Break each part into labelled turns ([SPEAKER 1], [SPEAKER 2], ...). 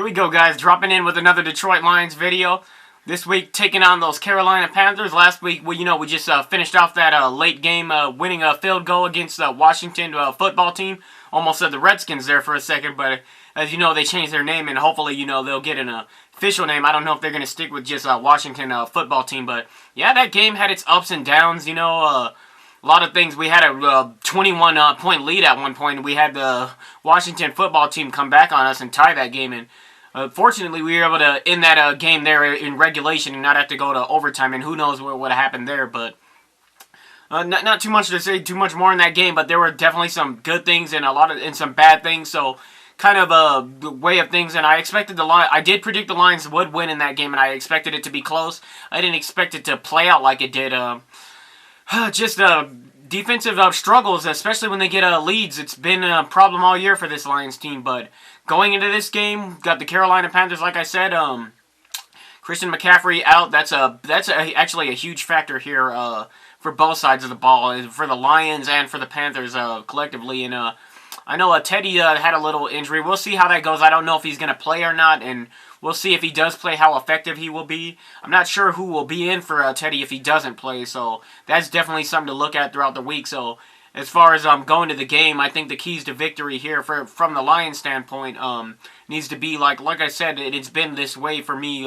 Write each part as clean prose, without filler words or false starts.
[SPEAKER 1] we go, guys. Dropping in with another Detroit Lions video. This week, taking on those Carolina Panthers. Last week, we just finished off that late game, winning a field goal against the Washington football team. Almost said the Redskins there for a second, but as you know, they changed their name, and hopefully, they'll get an official name. I don't know if they're going to stick with just Washington football team, but yeah, that game had its ups and downs. A lot of things. We had a 21-point lead at one point. We had the Washington football team come back on us and tie that game. And fortunately, we were able to end that game there in regulation and not have to go to overtime. And who knows what would have happened there. But not too much to say, too much more in that game. But there were definitely some good things and some bad things. So kind of the way of things. And I expected I did predict the Lions would win in that game, and I expected it to be close. I didn't expect it to play out like it did. Just defensive struggles, especially when they get leads. It's been a problem all year for this Lions team. But going into this game, got the Carolina Panthers. Like I said, Christian McCaffrey out. That's actually a huge factor here for both sides of the ball, for the Lions and for the Panthers collectively. And I know Teddy had a little injury. We'll see how that goes. I don't know if he's going to play or not, and we'll see if he does play, how effective he will be. I'm not sure who will be in for Teddy if he doesn't play, so that's definitely something to look at throughout the week. So as far as going to the game, I think the keys to victory here from the Lions standpoint needs to be, like I said, it's been this way for me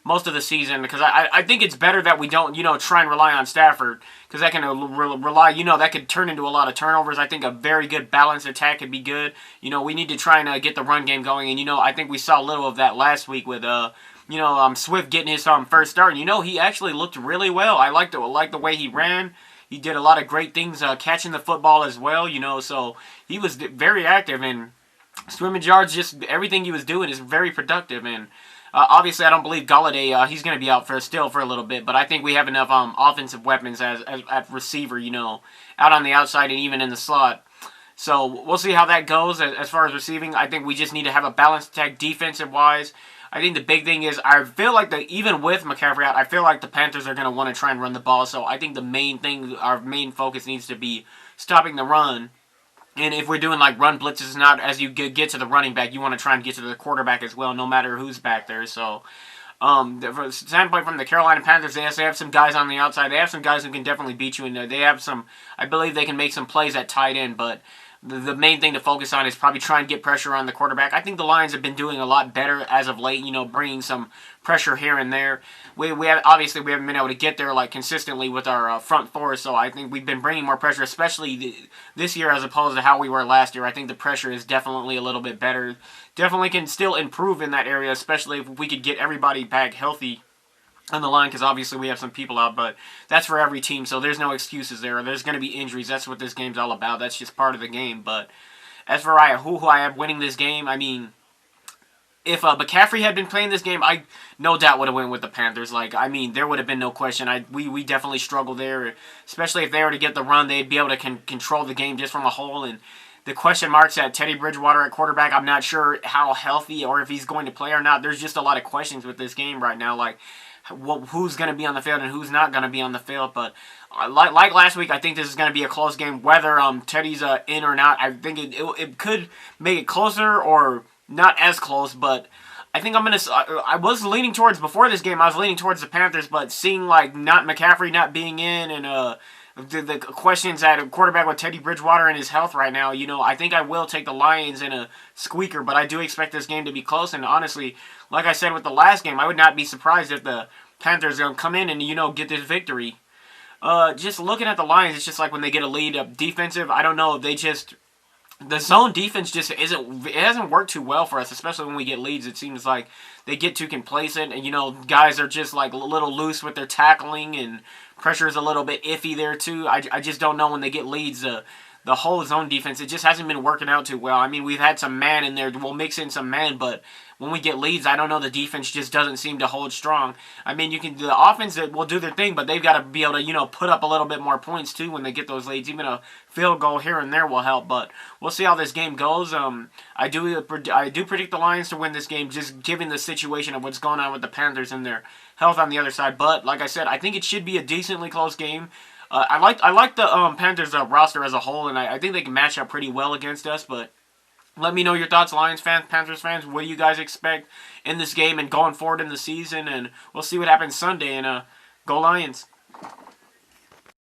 [SPEAKER 1] most of the season, because I think it's better that we don't, try and rely on Stafford, because that can that could turn into a lot of turnovers. I think a very good balanced attack could be good. We need to try and get the run game going, and, I think we saw a little of that last week with, Swift getting his first start. And, he actually looked really well. I liked the way he ran. He did a lot of great things catching the football as well, so he was very active, and scrimmage yards, just everything he was doing is very productive. And obviously, I don't believe Galladay, he's going to be out for a little bit, but I think we have enough offensive weapons as at receiver, out on the outside and even in the slot. So we'll see how that goes as far as receiving. I think we just need to have a balanced attack defensive-wise. I think the big thing is, I feel like even with McCaffrey out, I feel like the Panthers are going to want to try and run the ball. So I think our main focus needs to be stopping the run. And if we're doing run blitzes, not as you get to the running back, you want to try and get to the quarterback as well, no matter who's back there. So, from the standpoint from the Carolina Panthers, they have some guys on the outside. They have some guys who can definitely beat you, and they have some. I believe they can make some plays at tight end, but the main thing to focus on is probably try and get pressure on the quarterback. I think the Lions have been doing a lot better as of late, bringing some pressure here and there. We haven't been able to get there consistently with our front four, so I think we've been bringing more pressure, especially this year as opposed to how we were last year. I think the pressure is definitely a little bit better. Definitely can still improve in that area, especially if we could get everybody back healthy on the line, because obviously we have some people out, but that's for every team, so there's no excuses there. There's going to be injuries. That's what this game's all about. That's just part of the game. But as for who I have winning this game, I mean, if McCaffrey had been playing this game, I no doubt would have went with the Panthers. There would have been no question. We definitely struggle there, especially if they were to get the run. They'd be able to control the game just from a whole. And the question marks at Teddy Bridgewater at quarterback, I'm not sure how healthy or if he's going to play or not. There's just a lot of questions with this game right now. Who's going to be on the field and who's not going to be on the field. But like last week, I think this is going to be a close game. Whether Teddy's in or not, I think it could make it closer or not as close. But I think I was leaning towards, before this game, I was leaning towards the Panthers. But seeing not McCaffrey not being in, and the questions at quarterback with Teddy Bridgewater and his health right now, I think I will take the Lions in a squeaker, but I do expect this game to be close. And honestly, like I said with the last game, I would not be surprised if the Panthers are going to come in and, get this victory. Just looking at the Lions, it's just when they get a lead defensive, I don't know, the zone defense just it hasn't worked too well for us, especially when we get leads. It seems like they get too complacent, and, guys are just, a little loose with their tackling, and pressure is a little bit iffy there, too. I just don't know when they get leads. The whole zone defense, it just hasn't been working out too well. I mean, we've had some man in there. We'll mix in some man, but when we get leads, I don't know, the defense just doesn't seem to hold strong. I mean, the offense will do their thing, but they've got to be able to, put up a little bit more points too when they get those leads. Even a field goal here and there will help, but we'll see how this game goes. I do predict the Lions to win this game, just given the situation of what's going on with the Panthers and their health on the other side. But like I said, I think it should be a decently close game. I like the Panthers roster as a whole, and I think they can match up pretty well against us, but Let me know your thoughts, Lions fans, Panthers fans. What do you guys expect in this game and going forward in the season? And we'll see what happens Sunday. And go Lions.